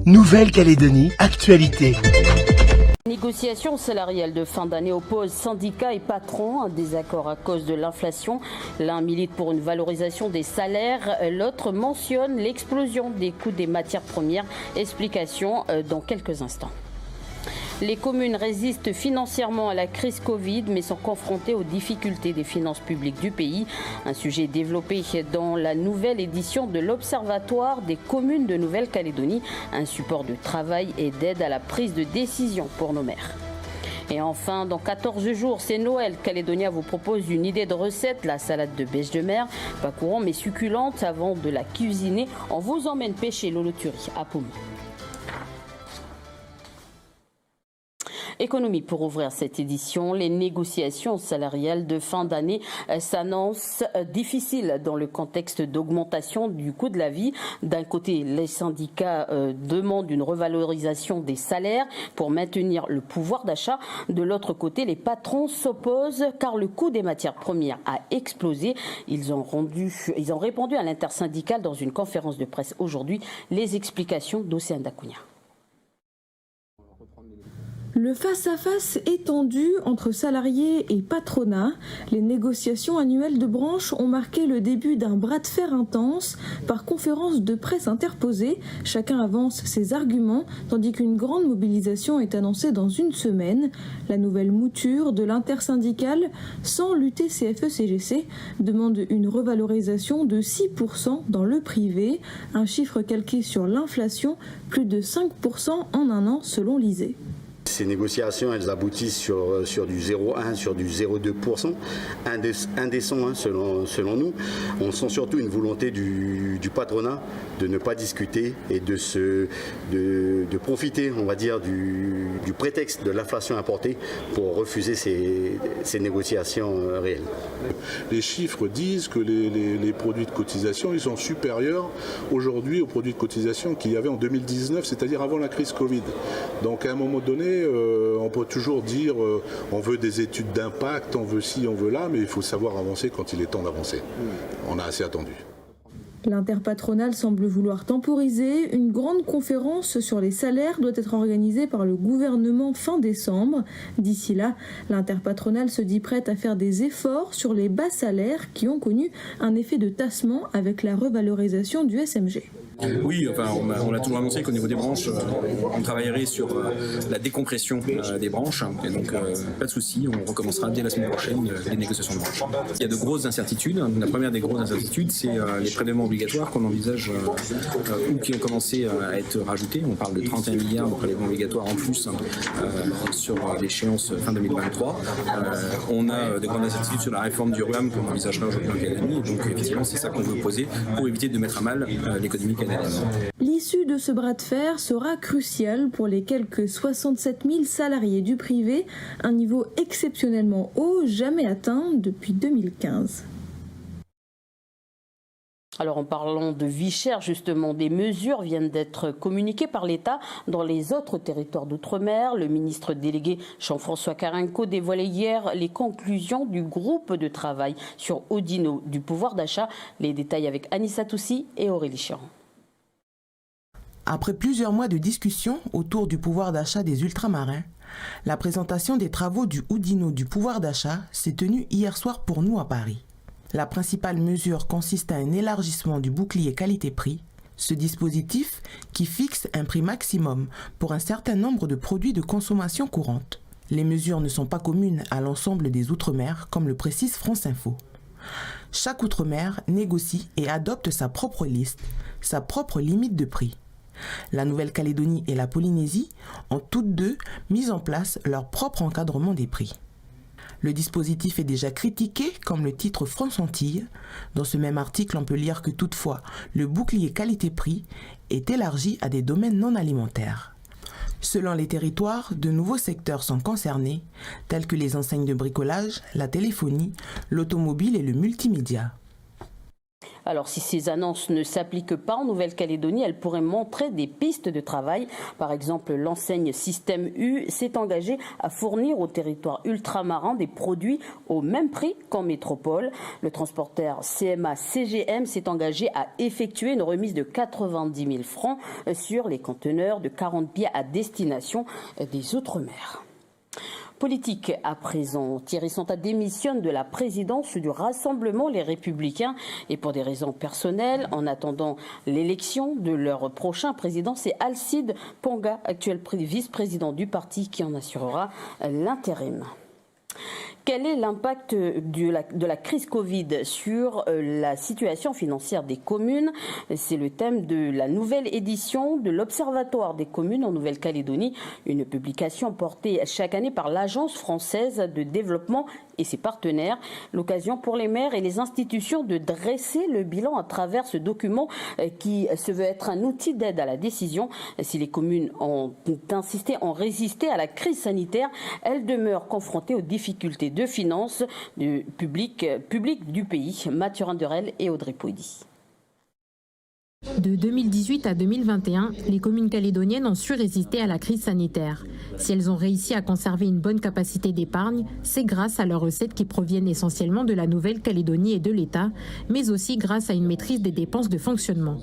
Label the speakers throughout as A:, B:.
A: Nouvelle-Calédonie, actualité.
B: Négociations salariales de fin d'année opposent syndicats et patrons. Un désaccord à cause de l'inflation. L'un milite pour une valorisation des salaires, l'autre mentionne l'explosion des coûts des matières premières. Explication dans quelques instants. Les communes résistent financièrement à la crise Covid, mais sont confrontées aux difficultés des finances publiques du pays. Un sujet développé dans la nouvelle édition de l'Observatoire des communes de Nouvelle-Calédonie, un support de travail et d'aide à la prise de décision pour nos maires. Et enfin, dans 14 jours, c'est Noël. Calédonia vous propose une idée de recette, la salade de bêche de mer. Pas courant mais succulente. Avant de la cuisiner, on vous emmène pêcher l'Oloturi à Poumi. Économie pour ouvrir cette édition. Les négociations salariales de fin d'année s'annoncent difficiles dans le contexte d'augmentation du coût de la vie. D'un côté, les syndicats demandent une revalorisation des salaires pour maintenir le pouvoir d'achat. De l'autre côté, les patrons s'opposent car le coût des matières premières a explosé. Ils ont répondu à l'intersyndicale dans une conférence de presse aujourd'hui. Les explications d'Océane Dacounia.
C: Le face-à-face est tendu entre salariés et patronat. Les négociations annuelles de branche ont marqué le début d'un bras de fer intense. Par conférence de presse interposée, chacun avance ses arguments, tandis qu'une grande mobilisation est annoncée dans une semaine. La nouvelle mouture de l'intersyndicale, sans l'UTCFE-CGC, demande une revalorisation de 6% dans le privé, un chiffre calqué sur l'inflation, plus de 5% en un an selon l'ISEE.
D: Ces négociations, elles aboutissent sur du 0,1, sur du 0,2%, indécent selon nous. On sent surtout une volonté du patronat de ne pas discuter et de profiter, on va dire, du prétexte de l'inflation importée pour refuser ces négociations réelles.
E: Les chiffres disent que les produits de cotisation, ils sont supérieurs aujourd'hui aux produits de cotisation qu'il y avait en 2019, c'est-à-dire avant la crise Covid. Donc à un moment donné, on peut toujours dire on veut des études d'impact, on veut ci, on veut là, mais il faut savoir avancer quand il est temps d'avancer. On a assez attendu.
C: L'interpatronale semble vouloir temporiser. Une grande conférence sur les salaires doit être organisée par le gouvernement fin décembre. D'ici là, l'interpatronale se dit prête à faire des efforts sur les bas salaires qui ont connu un effet de tassement avec la revalorisation du SMG.
F: Oui, enfin, on a toujours annoncé qu'au niveau des branches, on travaillerait sur la décompression des branches. Et donc, pas de souci, on recommencera dès la semaine prochaine les négociations de branches. Il y a de grosses incertitudes. La première des grosses incertitudes, c'est les prélèvements obligatoires qu'on envisage ou qui ont commencé à être rajoutés. On parle de 31 milliards de prélèvements obligatoires en plus sur l'échéance fin 2023. On a de grandes incertitudes sur la réforme du RUAM qu'on envisagera aujourd'hui en Calédonie. Donc, effectivement, c'est ça qu'on veut poser pour éviter de mettre à mal l'économie canadienne.
C: L'issue de ce bras de fer sera cruciale pour les quelques 67 000 salariés du privé, un niveau exceptionnellement haut, jamais atteint depuis 2015.
B: Alors en parlant de vie chère, justement, des mesures viennent d'être communiquées par l'État dans les autres territoires d'outre-mer. Le ministre délégué Jean-François Carenco dévoilait hier les conclusions du groupe de travail sur Odino du pouvoir d'achat. Les détails avec Anissa Toussi et Aurélie Chiron.
G: Après plusieurs mois de discussion autour du pouvoir d'achat des ultramarins, la présentation des travaux du Oudino du pouvoir d'achat s'est tenue hier soir pour nous à Paris. La principale mesure consiste à un élargissement du bouclier qualité-prix, ce dispositif qui fixe un prix maximum pour un certain nombre de produits de consommation courante. Les mesures ne sont pas communes à l'ensemble des Outre-mer, comme le précise France Info. Chaque Outre-mer négocie et adopte sa propre liste, sa propre limite de prix. La Nouvelle-Calédonie et la Polynésie ont toutes deux mis en place leur propre encadrement des prix. Le dispositif est déjà critiqué, comme le titre France Antilles. Dans ce même article, on peut lire que toutefois, le bouclier qualité-prix est élargi à des domaines non alimentaires. Selon les territoires, de nouveaux secteurs sont concernés, tels que les enseignes de bricolage, la téléphonie, l'automobile et le multimédia.
B: Alors si ces annonces ne s'appliquent pas en Nouvelle-Calédonie, elles pourraient montrer des pistes de travail. Par exemple, l'enseigne Système U s'est engagée à fournir au territoire ultramarin des produits au même prix qu'en métropole. Le transporteur CMA-CGM s'est engagé à effectuer une remise de 90 000 francs sur les conteneurs de 40 pieds à destination des Outre-mer. Politique à présent. Thierry Santa démissionne de la présidence du Rassemblement Les Républicains et pour des raisons personnelles, en attendant l'élection de leur prochain président, c'est Alcide Ponga, actuel vice-président du parti, qui en assurera l'intérim. Quel est l'impact de la crise Covid sur la situation financière des communes? C'est le thème de la nouvelle édition de l'Observatoire des communes en Nouvelle-Calédonie, une publication portée chaque année par l'Agence française de développement et ses partenaires. L'occasion pour les maires et les institutions de dresser le bilan à travers ce document qui se veut être un outil d'aide à la décision. Si les communes ont résisté à la crise sanitaire, elles demeurent confrontées aux difficultés de finances du public du pays. Mathurin Durel et Audrey Poudy.
H: De 2018 à 2021, les communes calédoniennes ont su résister à la crise sanitaire. Si elles ont réussi à conserver une bonne capacité d'épargne, c'est grâce à leurs recettes qui proviennent essentiellement de la Nouvelle-Calédonie et de l'État, mais aussi grâce à une maîtrise des dépenses de fonctionnement.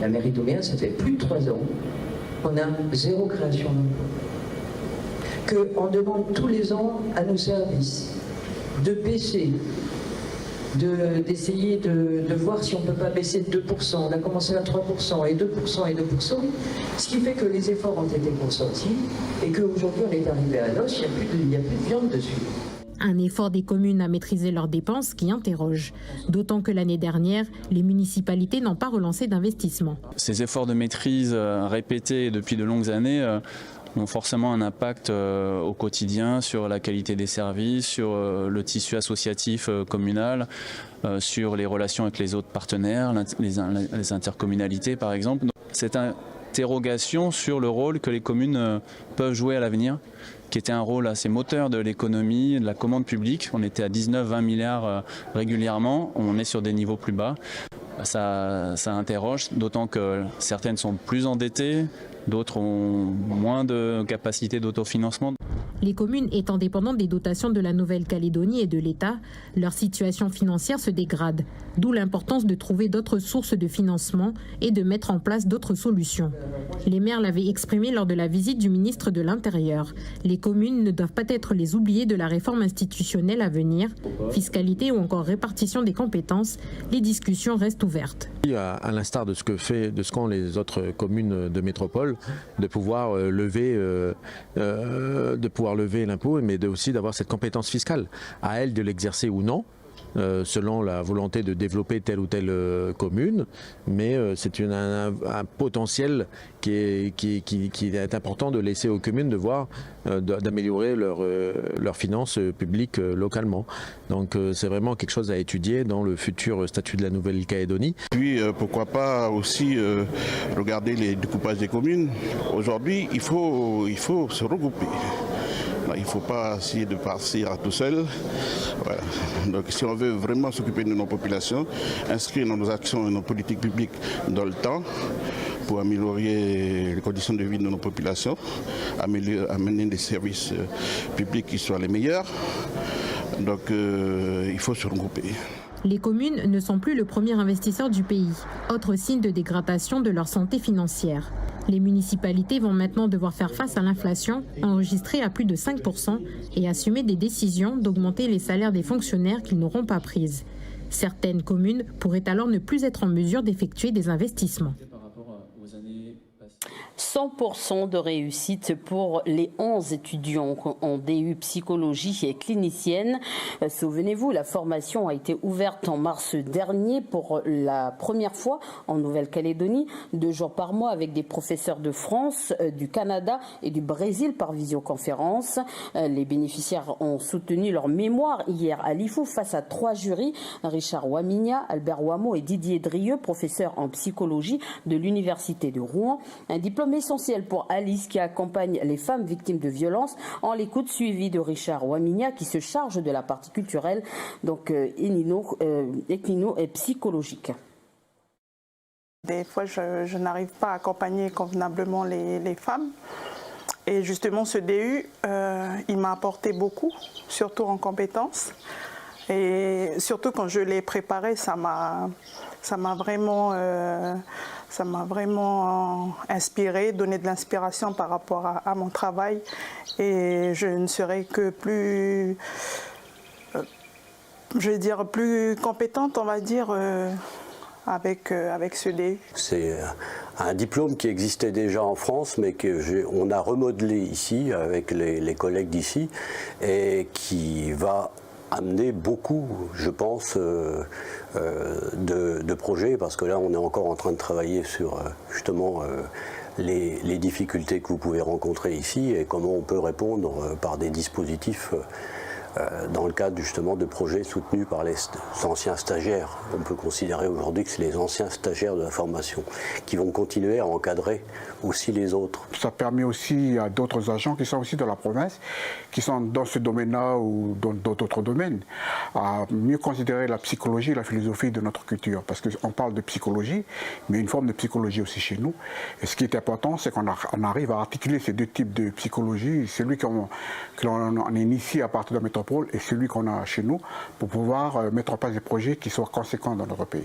I: La mairie d'Ouméa, ça fait plus de 3 ans, on a 0 création d'emplois. Qu'on demande tous les ans à nos services de baisser, d'essayer de voir si on ne peut pas baisser de 2%. On a commencé à 3% et 2% et 2%, ce qui fait que les efforts ont été consentis et qu'aujourd'hui on est arrivé à l'os, il n'y a plus de viande dessus.
H: Un effort des communes à maîtriser leurs dépenses qui interroge. D'autant que l'année dernière, les municipalités n'ont pas relancé d'investissement.
J: Ces efforts de maîtrise répétés depuis de longues années ont forcément un impact au quotidien sur la qualité des services, sur le tissu associatif communal, sur les relations avec les autres partenaires, les intercommunalités par exemple. Cette interrogation sur le rôle que les communes peuvent jouer à l'avenir, qui était un rôle assez moteur de l'économie, de la commande publique. On était à 19-20 milliards régulièrement, on est sur des niveaux plus bas. Ça interroge, d'autant que certaines sont plus endettées, d'autres ont moins de capacité d'autofinancement.
H: Les communes étant dépendantes des dotations de la Nouvelle-Calédonie et de l'État, leur situation financière se dégrade, d'où l'importance de trouver d'autres sources de financement et de mettre en place d'autres solutions. Les maires l'avaient exprimé lors de la visite du ministre de l'Intérieur. Les communes ne doivent pas être les oubliées de la réforme institutionnelle à venir. Fiscalité ou encore répartition des compétences, les discussions restent ouvertes.
K: À l'instar de ce qu'ont les autres communes de métropole, de pouvoir lever l'impôt, mais aussi d'avoir cette compétence fiscale. À elle de l'exercer ou non, selon la volonté de développer telle ou telle commune, mais c'est un potentiel qui est important de laisser aux communes de voir, d'améliorer leurs finances publiques localement. Donc c'est vraiment quelque chose à étudier dans le futur statut de la Nouvelle-Calédonie.
L: Puis pourquoi pas aussi regarder les découpages des communes. Aujourd'hui, il faut se regrouper. Il ne faut pas essayer de partir tout seul. Voilà. Donc si on veut vraiment s'occuper de nos populations, inscrire nos actions et nos politiques publiques dans le temps pour améliorer les conditions de vie de nos populations, amener des services publics qui soient les meilleurs. Donc il faut se regrouper.
H: Les communes ne sont plus le premier investisseur du pays, autre signe de dégradation de leur santé financière. Les municipalités vont maintenant devoir faire face à l'inflation, enregistrée à plus de 5%, et assumer des décisions d'augmenter les salaires des fonctionnaires qu'ils n'auront pas prises. Certaines communes pourraient alors ne plus être en mesure d'effectuer des investissements.
B: 100% de réussite pour les 11 étudiants en DU psychologie et clinicienne. Souvenez-vous, la formation a été ouverte en mars dernier pour la première fois en Nouvelle-Calédonie, 2 jours par mois avec des professeurs de France, du Canada et du Brésil par visioconférence. Les bénéficiaires ont soutenu leur mémoire hier à l'IFU face à 3 jurys, Richard Waminia, Albert Wamo et Didier Drieux, professeurs en psychologie de l'Université de Rouen. Un diplôme essentiel pour Alice qui accompagne les femmes victimes de violences. En l'écoute suivi de Richard Waminia qui se charge de la partie culturelle, donc ethno et psychologique.
M: Des fois, je n'arrive pas à accompagner convenablement les femmes. Et justement, ce DU, il m'a apporté beaucoup, surtout en compétences. Et surtout quand je l'ai préparé, ça m'a vraiment inspiré, donné de l'inspiration par rapport à mon travail. Et je ne serai que plus, plus compétente, on va dire, avec ce DU.
N: C'est un diplôme qui existait déjà en France, mais qu'on a remodelé ici avec les collègues d'ici et qui va amener beaucoup, je pense, de projets, parce que là on est encore en train de travailler sur justement les difficultés que vous pouvez rencontrer ici et comment on peut répondre par des dispositifs dans le cadre justement de projets soutenus par les anciens stagiaires. On peut considérer aujourd'hui que c'est les anciens stagiaires de la formation qui vont continuer à encadrer aussi les autres.
O: Ça permet aussi à d'autres agents qui sont aussi de la province, qui sont dans ce domaine-là ou dans d'autres domaines, à mieux considérer la psychologie et la philosophie de notre culture. Parce qu'on parle de psychologie, mais une forme de psychologie aussi chez nous. Et ce qui est important, c'est qu'on arrive à articuler ces deux types de psychologie, celui que l'on initie à partir de la métropole et celui qu'on a chez nous, pour pouvoir mettre en place des projets qui soient conséquents dans notre pays.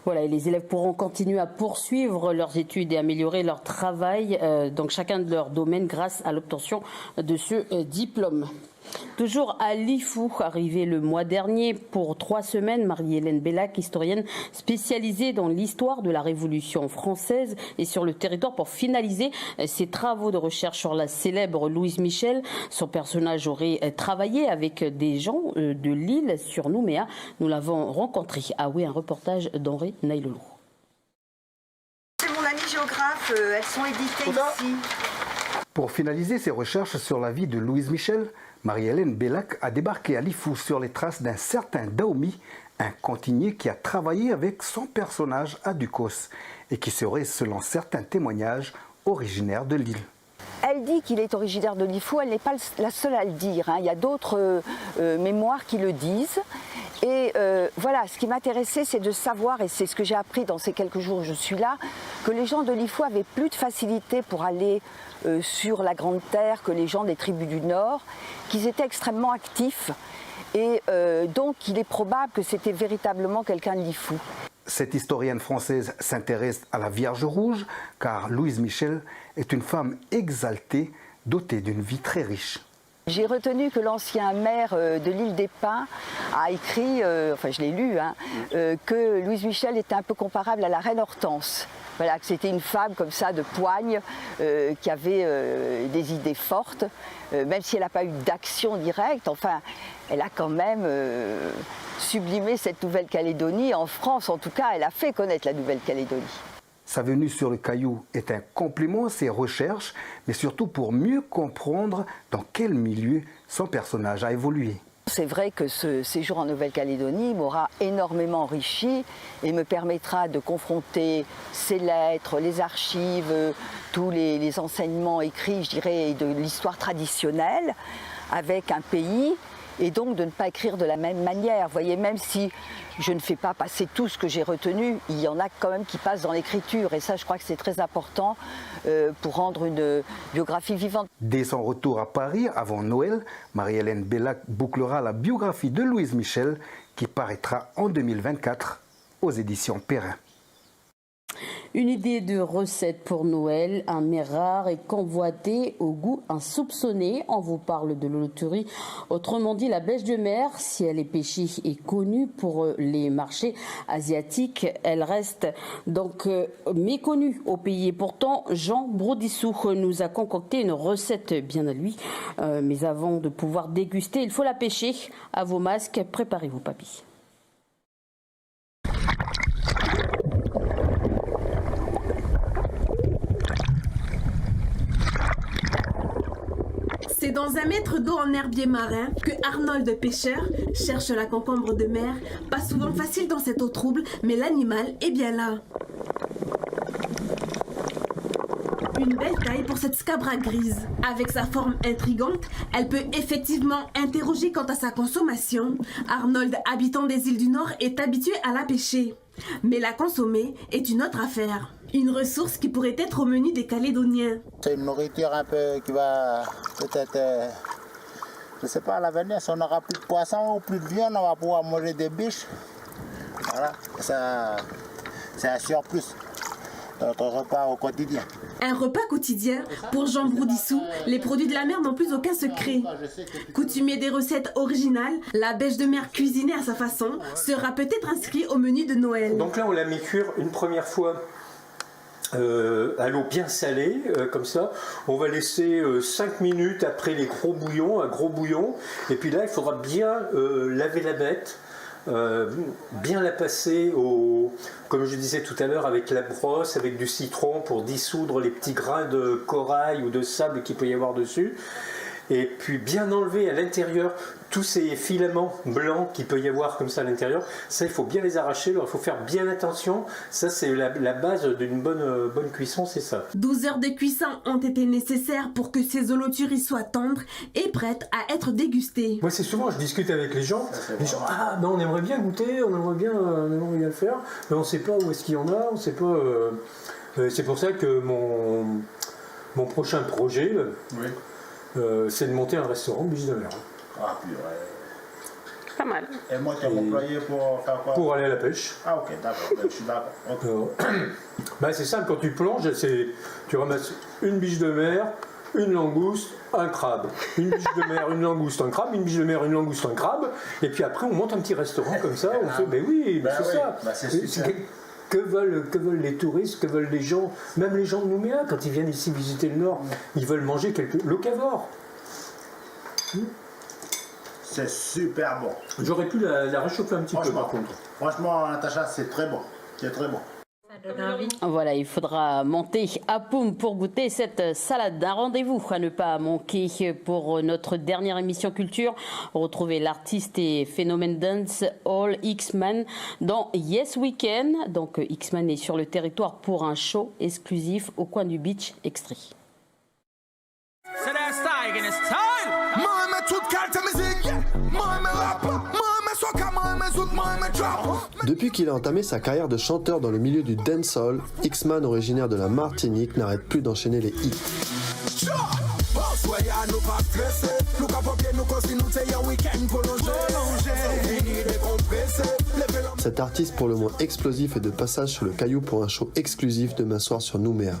B: Voilà, et les élèves pourront continuer à poursuivre leurs études et améliorer leur travail dans chacun de leurs domaines grâce à l'obtention de ce diplôme. Toujours à Lifou, arrivée le mois dernier pour 3 semaines, Marie-Hélène Bellac, historienne spécialisée dans l'histoire de la Révolution française, est sur le territoire pour finaliser ses travaux de recherche sur la célèbre Louise Michel. Son personnage aurait travaillé avec des gens de l'île sur Nouméa. Nous l'avons rencontré. Ah oui, un reportage d'Henri Nailolo.
P: C'est mon amie géographe, elles sont éditées ici.
A: Pour finaliser ses recherches sur la vie de Louise Michel, Marie-Hélène Bellac a débarqué à Lifou sur les traces d'un certain Daoumi, un cantinier qui a travaillé avec son personnage à Ducos et qui serait, selon certains témoignages, originaire de l'île.
P: Elle dit qu'il est originaire de Lifou, elle n'est pas la seule à le dire, hein. Il y a d'autres mémoires qui le disent. Et voilà, ce qui m'intéressait, c'est de savoir, et c'est ce que j'ai appris dans ces quelques jours où je suis là, que les gens de Lifou avaient plus de facilité pour aller sur la Grande Terre que les gens des tribus du Nord, qu'ils étaient extrêmement actifs. Et donc, il est probable que c'était véritablement quelqu'un de Lifou.
A: Cette historienne française s'intéresse à la Vierge Rouge, car Louise Michel est une femme exaltée, dotée d'une vie très riche.
P: J'ai retenu que l'ancien maire de l'île des Pins a écrit, enfin je l'ai lu, hein, que Louise Michel était un peu comparable à la reine Hortense. Voilà, que c'était une femme comme ça de poigne, qui avait des idées fortes, même si elle n'a pas eu d'action directe, enfin elle a quand même sublimé cette Nouvelle-Calédonie. En France en tout cas, elle a fait connaître la Nouvelle-Calédonie.
A: Sa venue sur le Caillou est un complément à ses recherches, mais surtout pour mieux comprendre dans quel milieu son personnage a évolué.
P: C'est vrai que ce séjour en Nouvelle-Calédonie m'aura énormément enrichi et me permettra de confronter ces lettres, les archives, tous les enseignements écrits, je dirais, de l'histoire traditionnelle avec un pays, et donc de ne pas écrire de la même manière. Vous voyez, même si je ne fais pas passer tout ce que j'ai retenu, il y en a quand même qui passent dans l'écriture, et ça je crois que c'est très important pour rendre une biographie vivante.
A: Dès son retour à Paris, avant Noël, Marie-Hélène Bellac bouclera la biographie de Louise Michel qui paraîtra en 2024 aux éditions Perrin.
B: Une idée de recette pour Noël, un mets rare et convoité au goût insoupçonné. On vous parle de l'oloturie, autrement dit la bêche de mer. Si elle est pêchée et connue pour les marchés asiatiques, elle reste donc méconnue au pays. Et pourtant, Jean Brodissou nous a concocté une recette bien à lui. Mais avant de pouvoir déguster, il faut la pêcher. À vos masques, préparez-vous, papy.
Q: C'est dans un mètre d'eau en herbier marin que Arnold pêcheur cherche la concombre de mer, pas souvent facile dans cette eau trouble, mais l'animal est bien là. Une belle taille pour cette scabra grise. Avec sa forme intrigante, elle peut effectivement interroger quant à sa consommation. Arnold, habitant des îles du Nord, est habitué à la pêcher. Mais la consommer est une autre affaire. Une ressource qui pourrait être au menu des Calédoniens.
R: C'est une nourriture un peu qui va peut-être, je ne sais pas, à l'avenir, si on n'aura plus de poisson ou plus de viande, on va pouvoir manger des biches. Voilà, ça, c'est un surplus de notre repas au quotidien.
Q: Un repas quotidien, pour Jean Broudissou, les produits de la mer n'ont plus aucun secret. Coutumier des recettes originales, la bêche de mer cuisinée à sa façon sera peut-être inscrit au menu de Noël.
S: Donc là, on l'a mis cuire une première fois à l'eau bien salée, comme ça. On va laisser 5 minutes après les gros bouillons, un gros bouillon. Et puis là, il faudra bien laver la bête. Bien la passer comme je disais tout à l'heure, avec la brosse, avec du citron pour dissoudre les petits grains de corail ou de sable qu'il peut y avoir dessus. Et puis bien enlever à l'intérieur tous ces filaments blancs qu'il peut y avoir comme ça à l'intérieur. Ça, il faut bien les arracher, alors il faut faire bien attention. Ça, c'est la base d'une bonne cuisson, c'est ça.
Q: 12 heures de cuisson ont été nécessaires pour que ces holoturies soient tendres et prêtes à être dégustées.
S: Moi, c'est souvent, je discute avec les gens, ben, on aimerait bien goûter, on aimerait bien le faire, mais on ne sait pas où est-ce qu'il y en a, on sait pas... c'est pour ça que mon prochain projet... Oui. C'est de monter un restaurant Biche de Mer.
R: Ah, purée.
B: Pas mal.
R: Et moi, tu es employé pour faire quoi?
S: Pour aller à la pêche.
R: Ah, ok, d'accord, je suis d'accord.
S: Bah, c'est simple, quand tu plonges, tu ramasses une biche de mer, une langouste, un crabe. Une biche de mer, une langouste, un crabe, une biche de mer, une langouste, un crabe. Et puis après, on monte un petit restaurant comme ça, on fait, ben oui, c'est ça.
R: Bah, c'est
S: Que veulent les touristes, que veulent les gens, même les gens de Nouméa, quand ils viennent ici visiter le Nord, ils veulent manger locavore.
R: C'est super bon.
S: J'aurais pu la réchauffer un petit peu par contre.
R: Franchement, Natacha, c'est très bon. C'est très bon.
B: Voilà, il faudra monter à Poum pour goûter cette salade. Un rendez-vous à ne pas manquer pour notre dernière émission culture. Retrouvez l'artiste et phénomène dance All X-Man dans Yes Weekend. Donc X-Man est sur le territoire pour un show exclusif au coin du beach. Extrait.
T: Depuis qu'il a entamé sa carrière de chanteur dans le milieu du dancehall, X-Man, originaire de la Martinique, n'arrête plus d'enchaîner les hits. Cet artiste pour le moins explosif est de passage sur le Caillou pour un show exclusif demain soir sur Nouméa.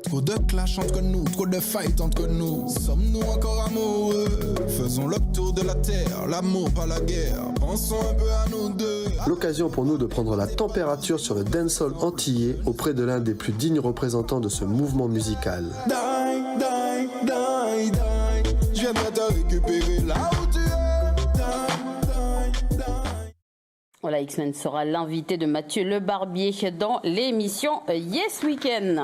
U: Trop de clash entre nous, trop de fight entre nous. Sommes-nous encore amoureux? Faisons le tour de la terre, l'amour pas la guerre. Pensons un peu à nous deux.
T: L'occasion pour nous de prendre la température sur le dancehall antillais auprès de l'un des plus dignes représentants de ce mouvement musical.
U: Die, die, die, die. Je viendrai te récupérer là où tu es.
B: Voilà, X-Men sera l'invité de Mathieu Le Barbier dans l'émission Yes Weekend.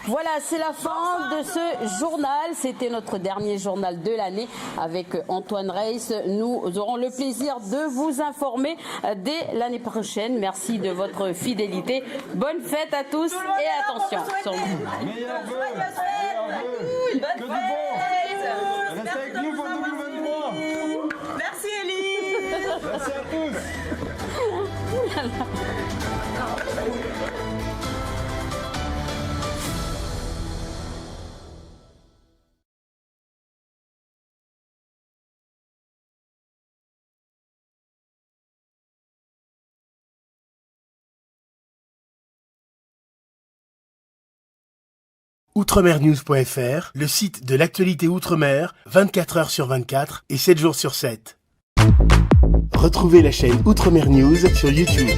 B: Voilà, c'est la fin de ce journal. C'était notre dernier journal de l'année avec Antoine Reiss. Nous aurons le plaisir de vous informer dès l'année prochaine. Merci de votre fidélité. Bonne fête à tous et attention.
V: Restez avec nous pour 2023. Merci Elie. Merci à tous.
W: Outremernews.fr, le site de l'actualité Outre-mer, 24 heures sur 24 et 7 jours sur 7. Retrouvez la chaîne Outremer News sur YouTube.